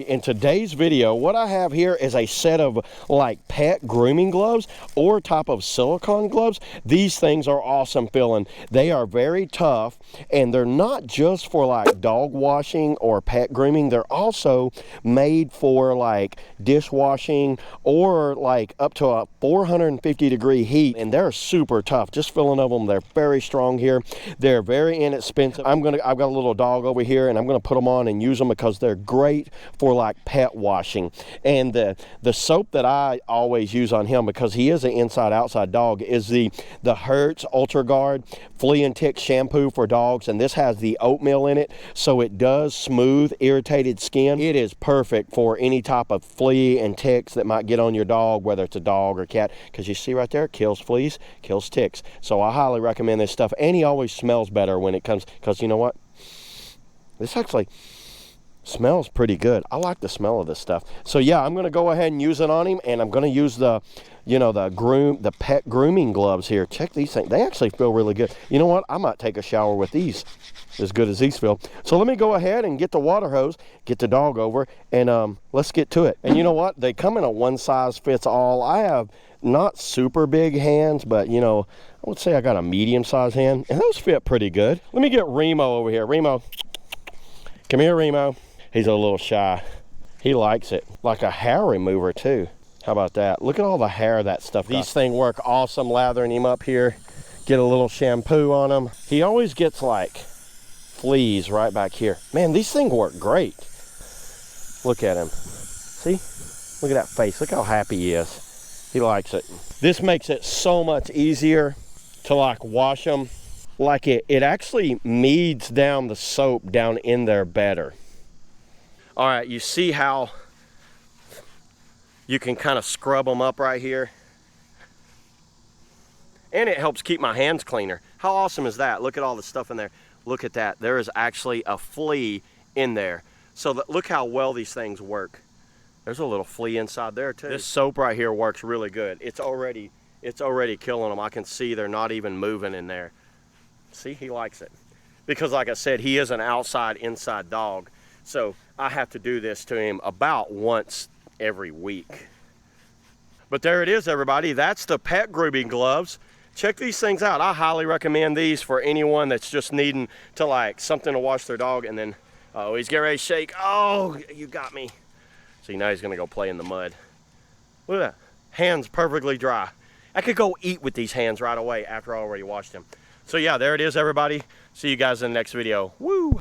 In today's video, what I have here is a set of like pet grooming gloves or type of silicone gloves. These things are awesome feeling. They are very tough, and they're not just for like dog washing or pet grooming. They're also made for like dishwashing or like up to a 450-degree heat, and they're super tough. Just feeling of them, they're very strong here. They're very inexpensive. I've got a little dog over here, and I'm gonna put them on and use them because they're great for like pet washing. And the soap that I always use on him, because he is an inside outside dog, is the Hertz Ultra Guard flea and tick shampoo for dogs, and this has the oatmeal in it, so it does smooth irritated skin. It is perfect for any type of flea and ticks that might get on your dog, whether it's a dog or cat, because you see right there, kills fleas, kills ticks. So I highly recommend this stuff, and he always smells better when it comes, because you know what, this actually smells pretty good. I like the smell of this stuff. So yeah, I'm gonna go ahead and use it on him, and I'm gonna use the pet grooming gloves here. Check these things. They actually feel really good. You know what? I might take a shower with these, as good as these feel. So let me go ahead and get the water hose, get the dog over, and let's get to it. And you know what? They come in a one size fits all. I have not super big hands, but you know, I would say I got a medium sized hand, and those fit pretty good. Let me get Remo over here. Remo, come here, Remo. He's a little shy. He likes it. Like a hair remover too. How about that? Look at all the hair that stuff got. These things work awesome, lathering him up here. Get a little shampoo on him. He always gets like fleas right back here. Man, these things work great. Look at him. See? Look at that face. Look how happy he is. He likes it. This makes it so much easier to like wash them. Like it actually kneads down the soap down in there better. All right, you see how you can kind of scrub them up right here? And it helps keep my hands cleaner. How awesome is that? Look at all the stuff in there. Look at that. There is actually a flea in there. So look how well these things work. There's a little flea inside there too. This soap right here works really good. It's already killing them. I can see they're not even moving in there. See, he likes it. Because like I said, he is an outside inside dog. So I have to do this to him about once every week. But there it is, everybody. That's the pet grooming gloves. Check these things out. I highly recommend these for anyone that's just needing to like something to wash their dog. And then, oh, he's getting ready to shake. Oh, you got me. See, now he's gonna go play in the mud. Look at that, hands perfectly dry. I could go eat with these hands right away after I already washed them. So yeah, there it is, everybody. See you guys in the next video. Woo!